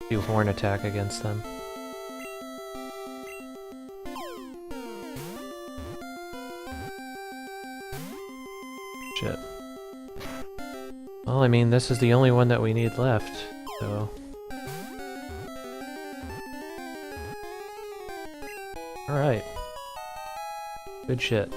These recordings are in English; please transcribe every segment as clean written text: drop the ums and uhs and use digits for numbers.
do horn attack against them. Shit. Well, I mean, this is the only one that we need left, so... Alright. Good shit.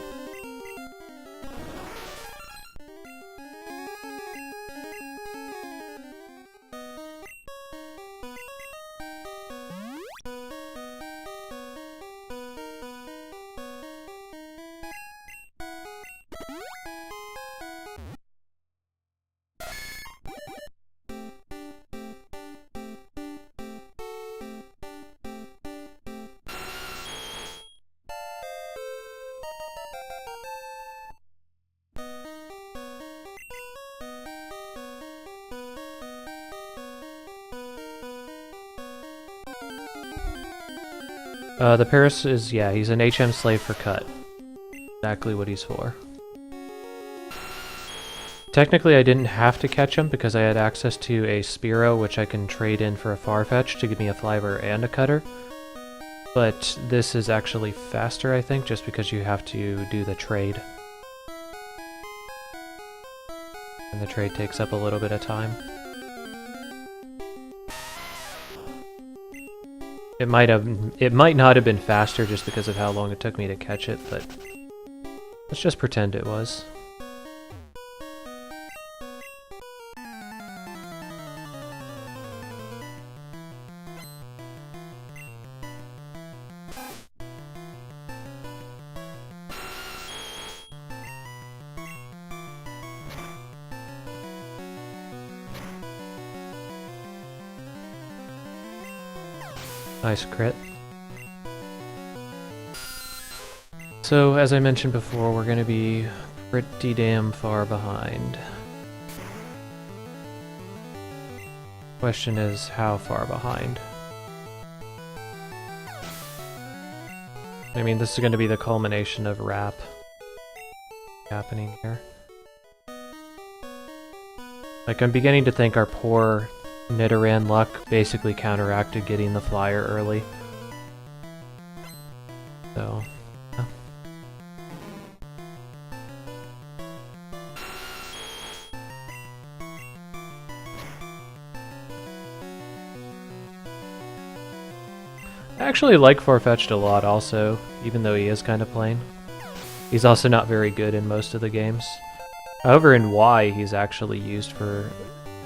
The Paris is, yeah, he's an HM slave for cut. Exactly what he's for. Technically, I didn't have to catch him because I had access to a Spearow, which I can trade in for a Farfetch to give me a Flyver and a Cutter. But this is actually faster, I think, just because you have to do the trade. And the trade takes up a little bit of time. It might not have been faster just because of how long it took me to catch it, but let's just pretend it was. Nice crit. So, as I mentioned before, we're going to be pretty damn far behind. Question is, how far behind? I mean, this is going to be the culmination of rap happening here. Like, I'm beginning to think our poor Nidoran luck basically counteracted getting the flyer early. So, yeah. I actually like Farfetch'd a lot also, even though he is kind of plain. He's also not very good in most of the games. However, in Y, he's actually used for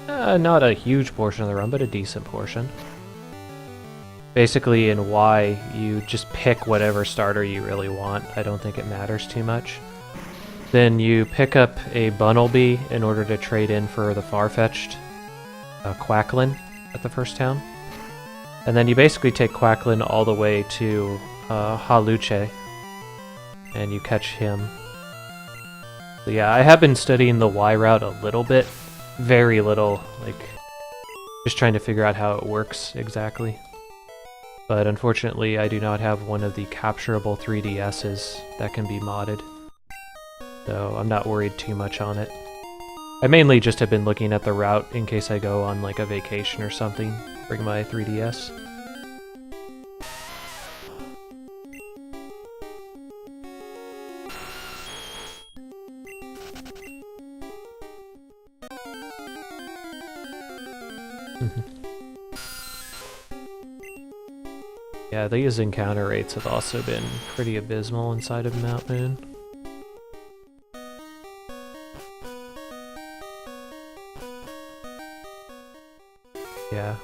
not a huge portion of the run, but a decent portion. Basically, in Y, you just pick whatever starter you really want. I don't think it matters too much. Then you pick up a Bunnelby in order to trade in for the Farfetch'd Quacklin at the first town. And then you basically take Quacklin all the way to Haluche, and you catch him. So yeah, I have been studying the Y route a little bit. Very little, like, just trying to figure out how it works exactly. But unfortunately, I do not have one of the capturable 3DSs that can be modded. So I'm not worried too much on it. I mainly just have been looking at the route in case I go on like a vacation or something, bring my 3DS. Yeah, these encounter rates have also been pretty abysmal inside of Mount Moon. Yeah.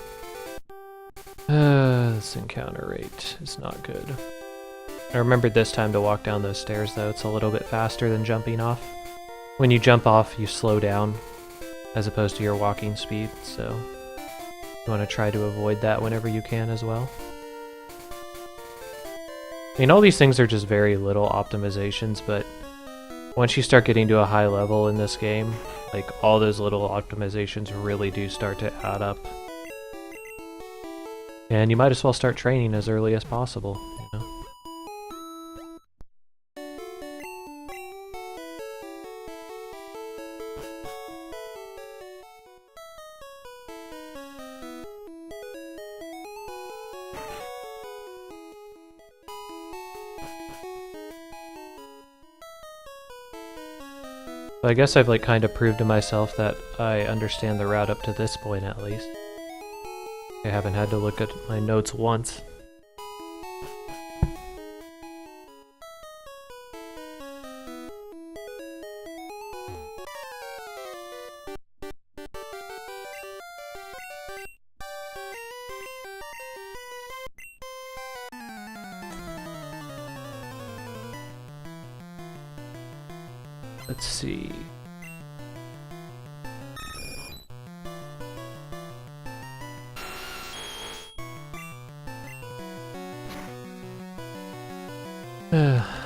This encounter rate is not good. I remembered this time to walk down those stairs though, it's a little bit faster than jumping off. When you jump off, you slow down as opposed to your walking speed, so you want to try to avoid that whenever you can as well. I mean, all these things are just very little optimizations, but once you start getting to a high level in this game, like, all those little optimizations really do start to add up. And you might as well start training as early as possible, you know? But I guess I've like kind of proved to myself that I understand the route up to this point at least. I haven't had to look at my notes once. Let's see.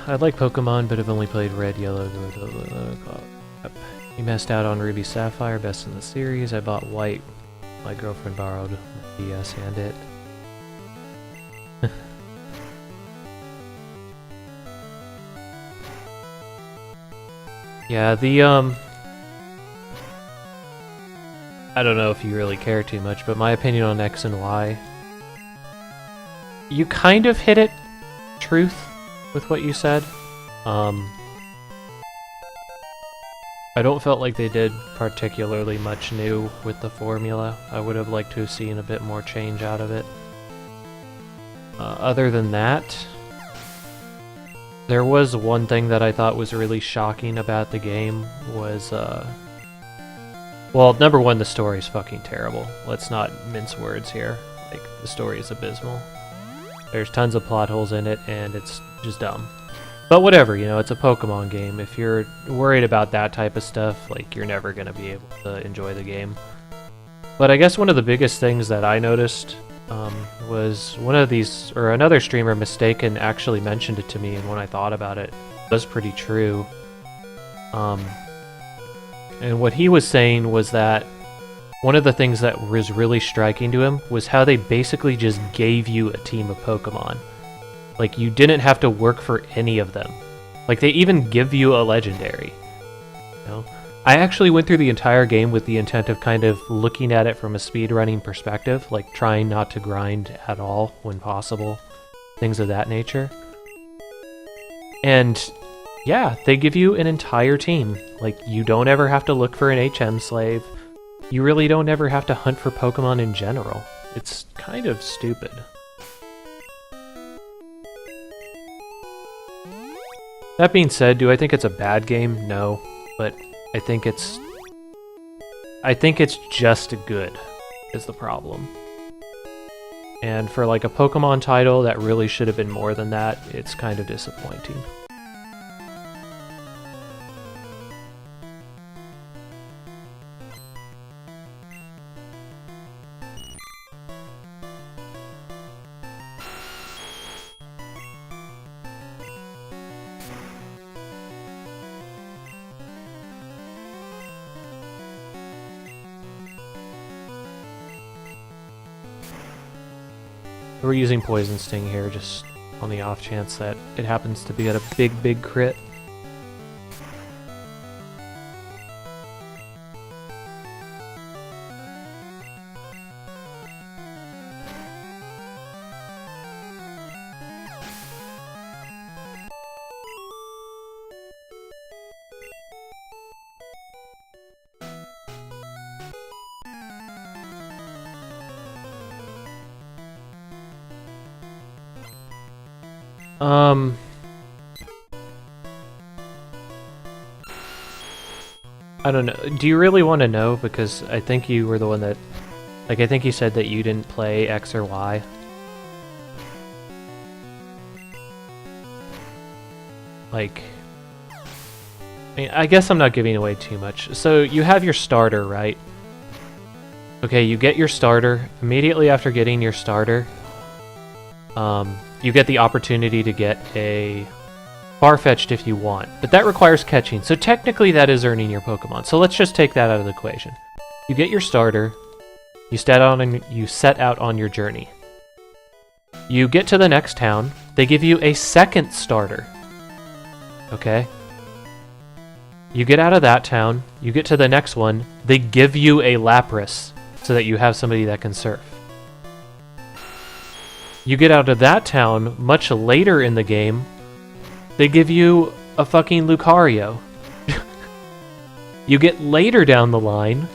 I like Pokemon, but have only played Red, Yellow, You missed out on Ruby Sapphire, best in the series. I bought White. My girlfriend borrowed my DS and it. Yeah, I don't know if you really care too much, but my opinion on X and Y, you kind of hit it truth with what you said. I don't felt like they did particularly much new with the formula. I would have liked to have seen a bit more change out of it. Other than that, there was one thing that I thought was really shocking about the game was, well, number one, the story's fucking terrible. Let's not mince words here. Like, the story is abysmal. There's tons of plot holes in it, and it's just dumb. But whatever, you know, it's a Pokemon game. If you're worried about that type of stuff, like, you're never gonna be able to enjoy the game. But I guess one of the biggest things that I noticed was one of these, or another streamer, Mistaken, actually mentioned it to me, and when I thought about it, it was pretty true. And what he was saying was that one of the things that was really striking to him was how they basically just gave you a team of Pokemon. Like, you didn't have to work for any of them. Like, they even give you a legendary. You know? I actually went through the entire game with the intent of kind of looking at it from a speedrunning perspective, like trying not to grind at all when possible, things of that nature. And yeah, they give you an entire team. Like, you don't ever have to look for an HM slave. You really don't ever have to hunt for Pokemon in general. It's kind of stupid. That being said, do I think it's a bad game? No, but I think it's just good is the problem. And for like a Pokemon title that really should have been more than that, it's kind of disappointing. We're using Poison Sting here just on the off chance that it happens to be at a big crit. I don't know. Do you really want to know? Because I think you were the one that... Like, I think you said that you didn't play X or Y. Like... I mean, I guess I'm not giving away too much. So, you have your starter, right? Okay, you get your starter. Immediately after getting your starter, you get the opportunity to get a Farfetch'd if you want, but that requires catching, so technically that is earning your Pokemon. So let's just take that out of the equation. You get your starter, you set out on your journey. You get to the next town, they give you a second starter. Okay? You get out of that town, you get to the next one, they give you a Lapras so that you have somebody that can surf. You get out of that town much later in the game, they give you a fucking Lucario. You get later down the line,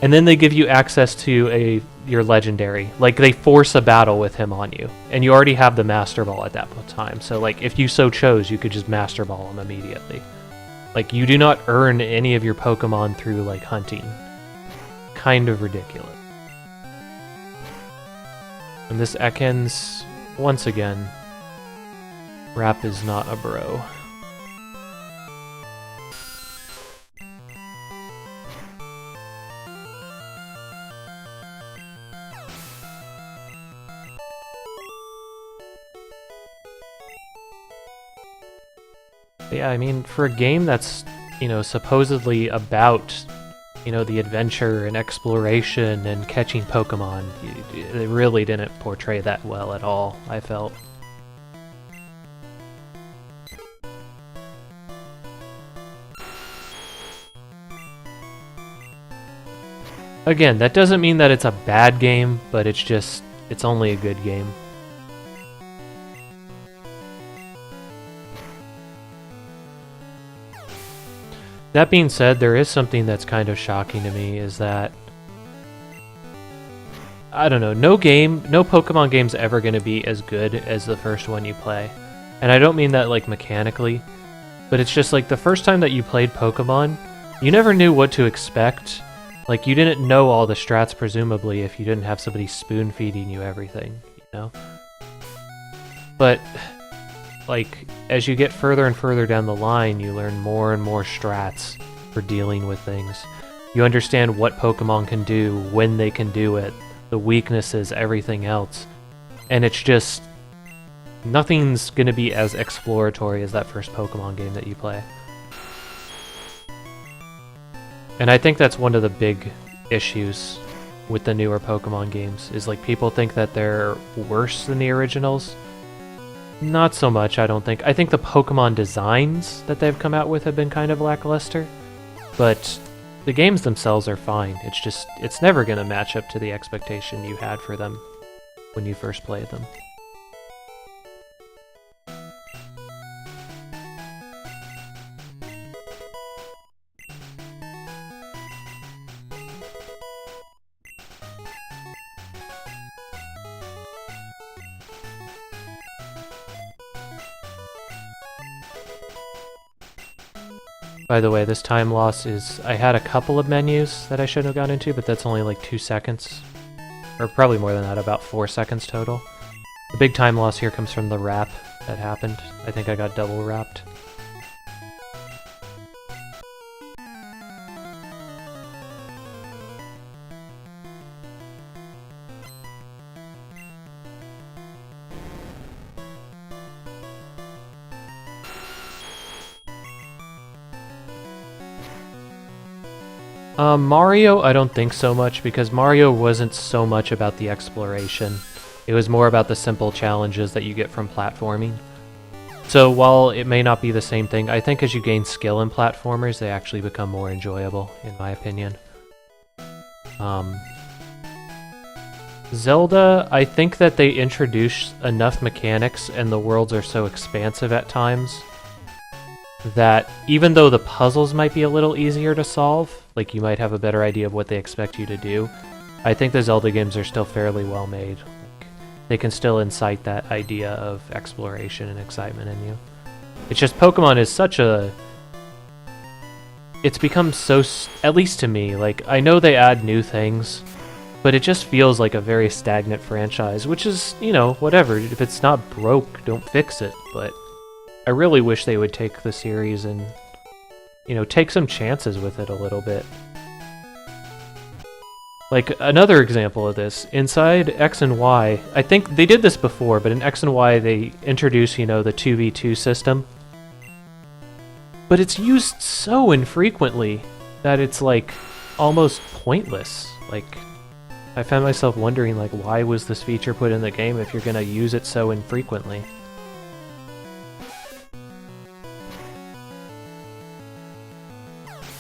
and then they give you access to your legendary. Like, they force a battle with him on you, and you already have the Master Ball at that time. So, like, if you so chose, you could just Master Ball him immediately. Like, you do not earn any of your Pokemon through, like, hunting. Kind of ridiculous. And this Ekans, once again, Rap is not a bro. Yeah, I mean, for a game that's, you know, supposedly about, you know, the adventure and exploration and catching Pokemon, it really didn't portray that well at all, I felt. Again, that doesn't mean that it's a bad game, but it's just, it's only a good game. That being said, there is something that's kind of shocking to me, is that, I don't know, no Pokemon game's ever going to be as good as the first one you play. And I don't mean that, like, mechanically, but it's just like the first time that you played Pokemon, you never knew what to expect. Like, you didn't know all the strats, presumably, if you didn't have somebody spoon-feeding you everything, you know? But, like, as you get further and further down the line, you learn more and more strats for dealing with things. You understand what Pokemon can do, when they can do it, the weaknesses, everything else. And it's just, nothing's gonna be as exploratory as that first Pokemon game that you play. And I think that's one of the big issues with the newer Pokemon games, is like people think that they're worse than the originals. Not so much, I don't think. I think the Pokemon designs that they've come out with have been kind of lackluster, but the games themselves are fine. It's just, it's never going to match up to the expectation you had for them when you first played them. By the way, this time loss is... I had a couple of menus that I shouldn't have gone into, but that's only like 2 seconds. Or probably more than that, about 4 seconds total. The big time loss here comes from the wrap that happened. I think I got double wrapped. Mario, I don't think so much, because Mario wasn't so much about the exploration. It was more about the simple challenges that you get from platforming. So while it may not be the same thing, I think as you gain skill in platformers, they actually become more enjoyable, in my opinion. Zelda, I think that they introduce enough mechanics and the worlds are so expansive at times that even though the puzzles might be a little easier to solve, like you might have a better idea of what they expect you to do, I think the Zelda games are still fairly well made. Like, they can still incite that idea of exploration and excitement in you. It's just Pokemon is such a... It's become so, at least to me, like, I know they add new things, but it just feels like a very stagnant franchise, which is, you know, whatever. If it's not broke, don't fix it, but I really wish they would take the series and, you know, take some chances with it a little bit. Like, another example of this, inside X and Y, I think they did this before, but in X and Y they introduce, you know, the 2v2 system. But it's used so infrequently that it's, like, almost pointless. Like, I found myself wondering, like, why was this feature put in the game if you're gonna use it so infrequently?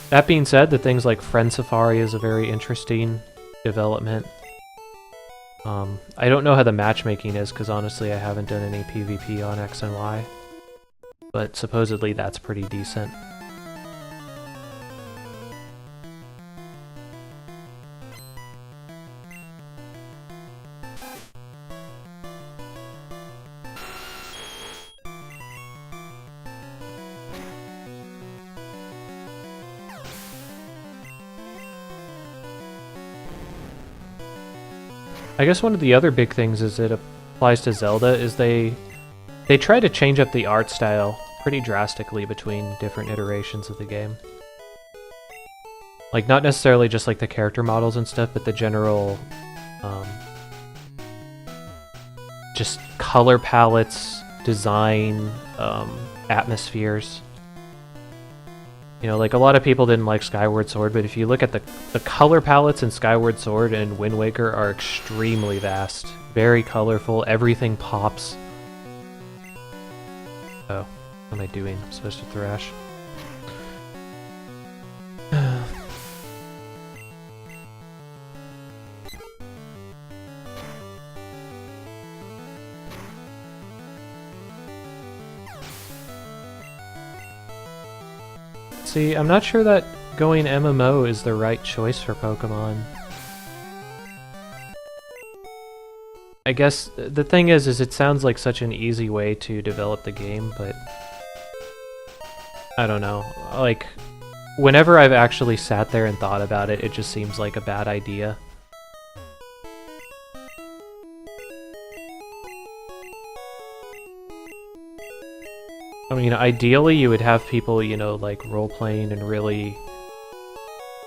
That being said, the things like Friend Safari is a very interesting development. I don't know how the matchmaking is, because honestly I haven't done any PvP on X and Y. But supposedly that's pretty decent. I guess one of the other big things is it applies to Zelda is they try to change up the art style pretty drastically between different iterations of the game. Like, not necessarily just like the character models and stuff, but the general just color palettes, design, atmospheres. You know, like, a lot of people didn't like Skyward Sword, but if you look at the color palettes in Skyward Sword and Wind Waker are extremely vast. Very colorful, everything pops. Oh, what am I doing? I'm supposed to thrash. See, I'm not sure that going MMO is the right choice for Pokemon. I guess the thing is it sounds like such an easy way to develop the game, but I don't know. Like, whenever I've actually sat there and thought about it, it just seems like a bad idea. I mean, ideally you would have people, you know, like role-playing and really,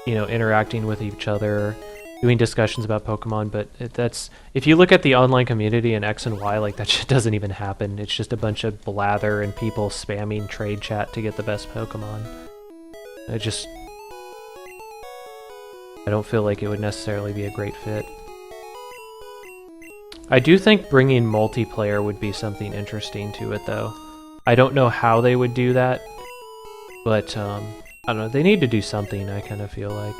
you know, interacting with each other, doing discussions about Pokemon, but that's... If you look at the online community in X and Y, like, that shit doesn't even happen. It's just a bunch of blather and people spamming trade chat to get the best Pokemon. I don't feel like it would necessarily be a great fit. I do think bringing multiplayer would be something interesting to it, though. I don't know how they would do that, but, I don't know, they need to do something, I kind of feel like.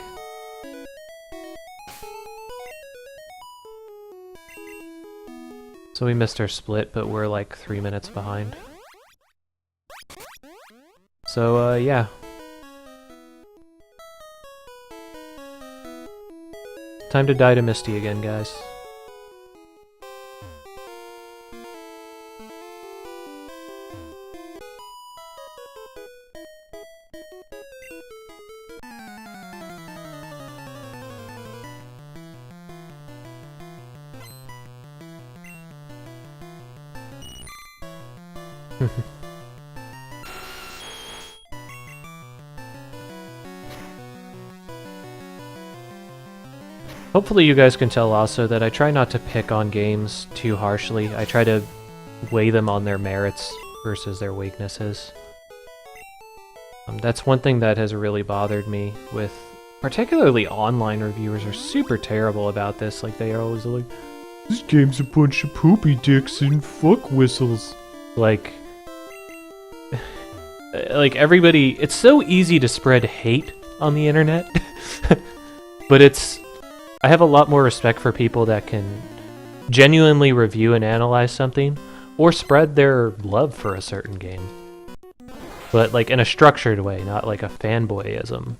So we missed our split, but we're like 3 minutes behind. So, yeah. Time to die to Misty again, guys. Hopefully you guys can tell also that I try not to pick on games too harshly. I try to weigh them on their merits versus their weaknesses. That's one thing that has really bothered me with... Particularly online reviewers are super terrible about this. Like, they are always like, this game's a bunch of poopy dicks and fuck whistles. Like everybody... It's so easy to spread hate on the internet. But it's... I have a lot more respect for people that can genuinely review and analyze something, or spread their love for a certain game. But, like, in a structured way, not like a fanboyism.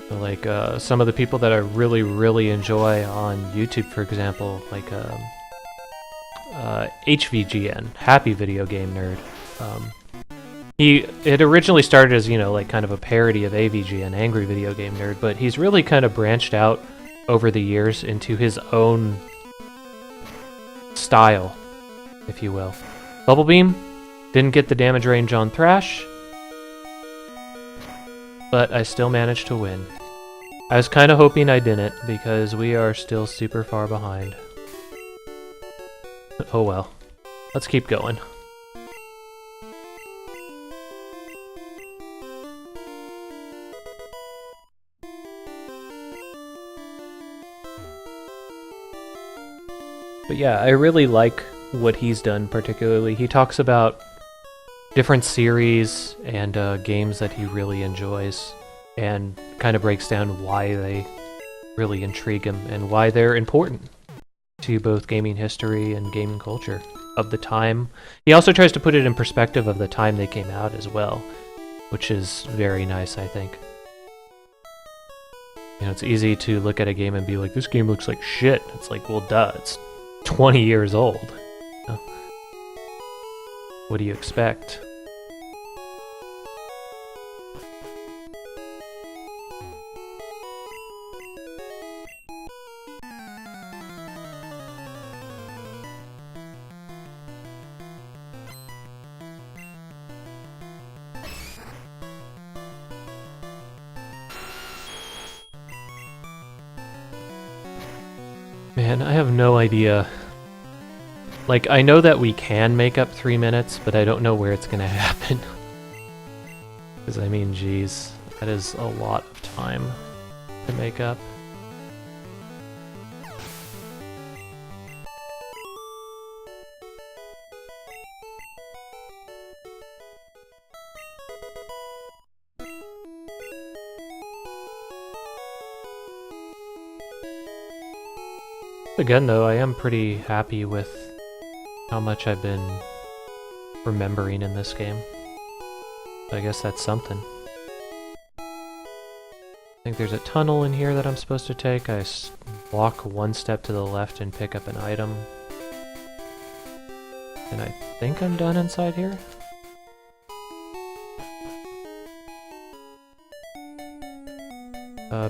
So, like, some of the people that I really, really enjoy on YouTube, for example, like, HVGN, Happy Video Game Nerd. It originally started as, you know, like kind of a parody of AVGN, Angry Video Game Nerd, but he's really kind of branched out over the years into his own style, if you will. Bubble Beam didn't get the damage range on Thrash, but I still managed to win. I was kind of hoping I didn't, because we are still super far behind. Oh well. Let's keep going. But yeah, I really like what he's done particularly. He talks about different series and games that he really enjoys, and kind of breaks down why they really intrigue him and why they're important to both gaming history and gaming culture of the time. He also tries to put it in perspective of the time they came out as well, which is very nice, I think. You know, it's easy to look at a game and be like, this game looks like shit. It's like, well, duh, it's 20 years old. What do you expect? Man, I have no idea. Like, I know that we can make up 3 minutes, but I don't know where it's gonna happen. Because, I mean, geez, that is a lot of time to make up. Again, though, I am pretty happy with how much I've been remembering in this game. I guess that's something. I think there's a tunnel in here that I'm supposed to take. I walk one step to the left and pick up an item. And I think I'm done inside here.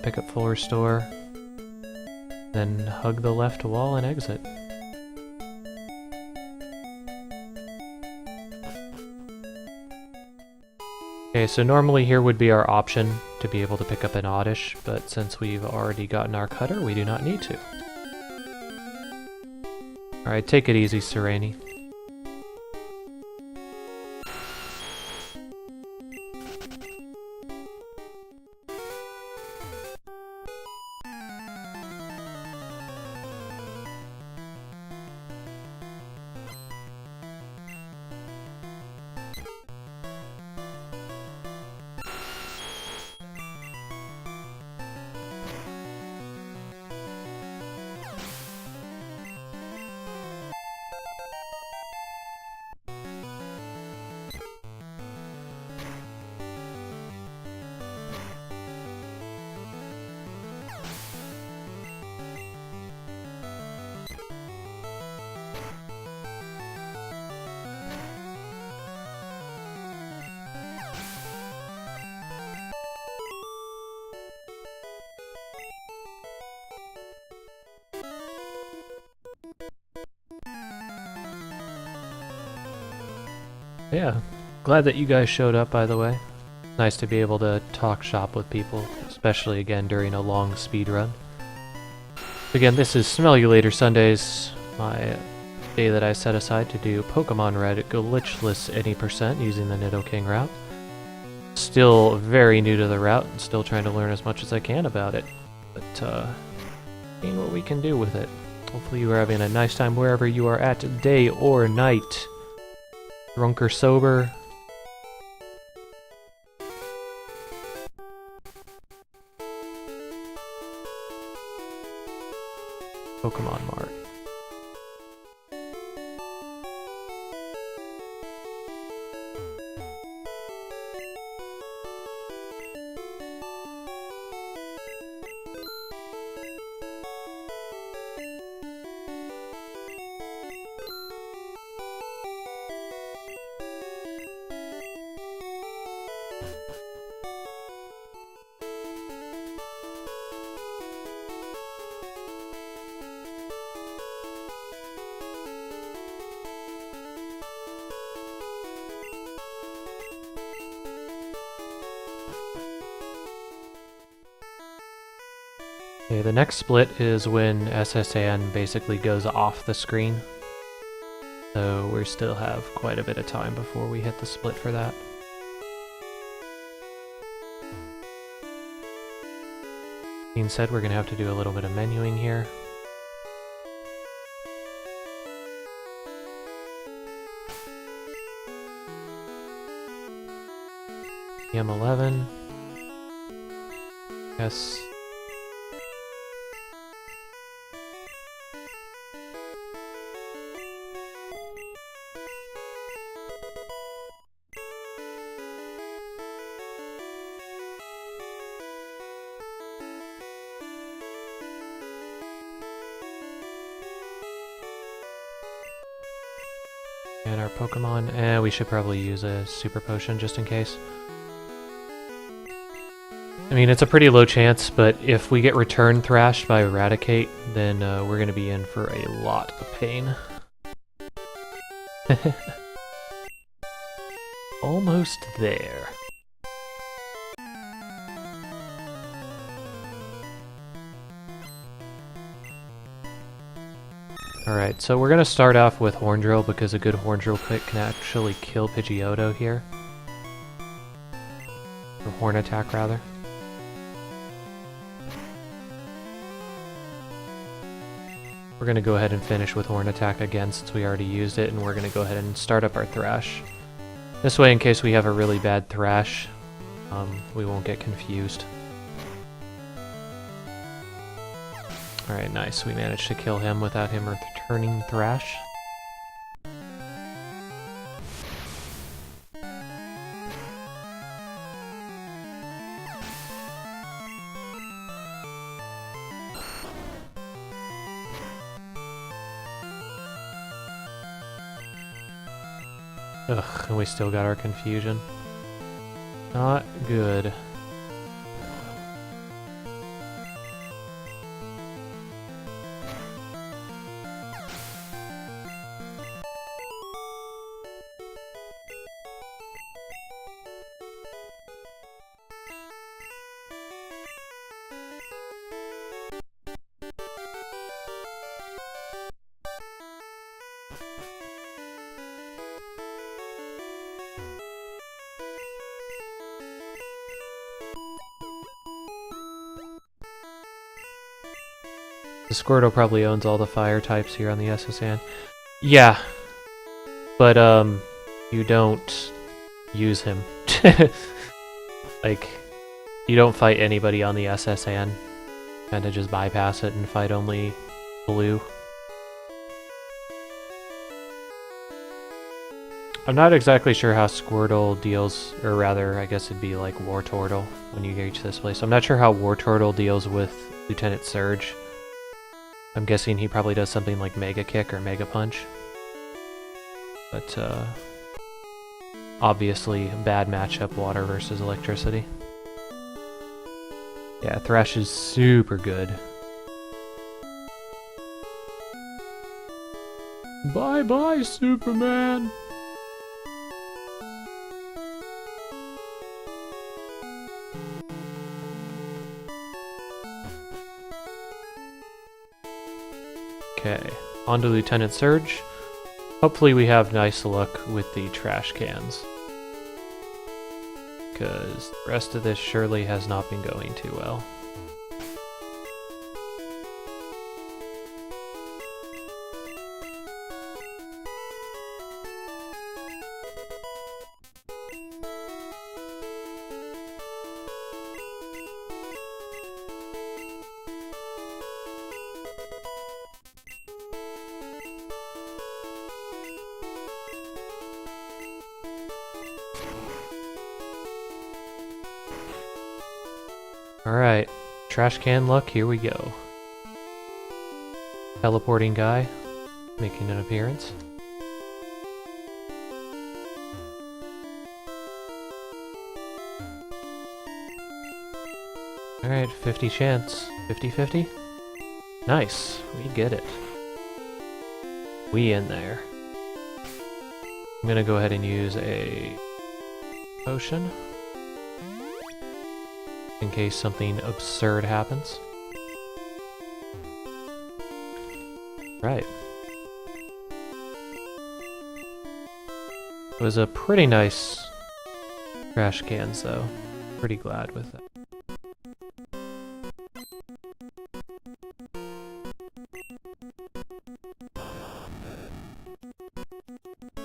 Pick up full restore. Then hug the left wall and exit. Okay, so normally here would be our option to be able to pick up an oddish, but since we've already gotten our cutter, we do not need to. Alright, take it easy, Sereni. Yeah, glad that you guys showed up, by the way. Nice to be able to talk shop with people, especially again during a long speed run. Again, this is Smell You Later Sundays, my day that I set aside to do Pokemon Red Glitchless any % using the Nido King route. Still very new to the route, and still trying to learn as much as I can about it. But, seeing what we can do with it. Hopefully you are having a nice time wherever you are at, day or night. Drunk or sober. Pokemon Mart. Okay, the next split is when SSN basically goes off the screen. So we still have quite a bit of time before we hit the split for that. Being said, we're going to have to do a little bit of menuing here. PM11. Yes. And our Pokemon, we should probably use a Super Potion just in case. I mean, it's a pretty low chance, but if we get Return Thrashed by Eradicate, then we're going to be in for a lot of pain. Almost there. Alright, so we're gonna start off with Horn Drill because a good Horn Drill pick can actually kill Pidgeotto here. Or Horn Attack, rather. We're gonna go ahead and finish with Horn Attack again since we already used it, and we're gonna go ahead and start up our Thrash. This way, in case we have a really bad Thrash, we won't get confused. Alright, nice. We managed to kill him without him returning Thrash. Ugh, and we still got our confusion. Not good. The Squirtle probably owns all the fire types here on the SSN. Yeah, but you don't use him. Like, you don't fight anybody on the SSN. Kinda just bypass it and fight only blue. I'm not exactly sure how Squirtle deals, or rather, I guess it'd be like Wartortle when you reach this place. I'm not sure how Wartortle deals with Lieutenant Surge. I'm guessing he probably does something like Mega Kick or Mega Punch. But, obviously, bad matchup, water versus electricity. Yeah, Thrash is super good. Bye-bye, Superman! Okay, on to Lieutenant Surge. Hopefully we have nice luck with the trash cans, because the rest of this surely has not been going too well. Alright, trash can luck, here we go. Teleporting guy, making an appearance. Alright, 50 chance. 50-50? Nice, we get it. We in there. I'm gonna go ahead and use a potion in case something absurd happens. Right. It was a pretty nice trash cans though. Pretty glad with that.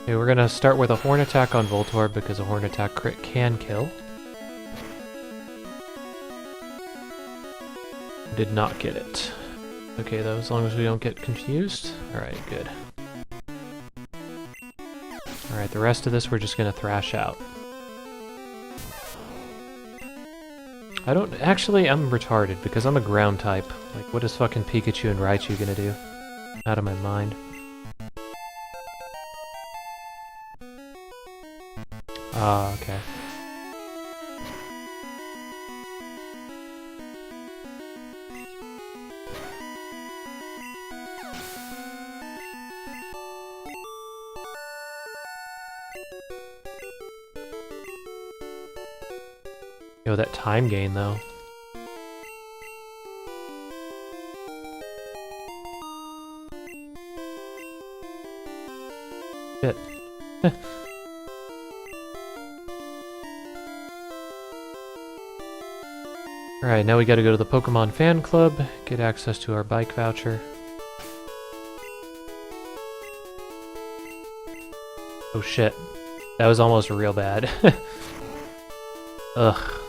Okay, we're gonna start with a Horn Attack on Voltorb because a Horn Attack crit can kill. Did not get it. Okay though, as long as we don't get confused. Alright, good. Alright, the rest of this we're just gonna thrash out. Actually, I'm retarded because I'm a ground type. Like, what is fucking Pikachu and Raichu gonna do? Out of my mind. Ah, okay. Yo, that time gain though. Shit. Alright, now we gotta go to the Pokemon Fan Club, get access to our bike voucher. Oh shit. That was almost real bad. Ugh.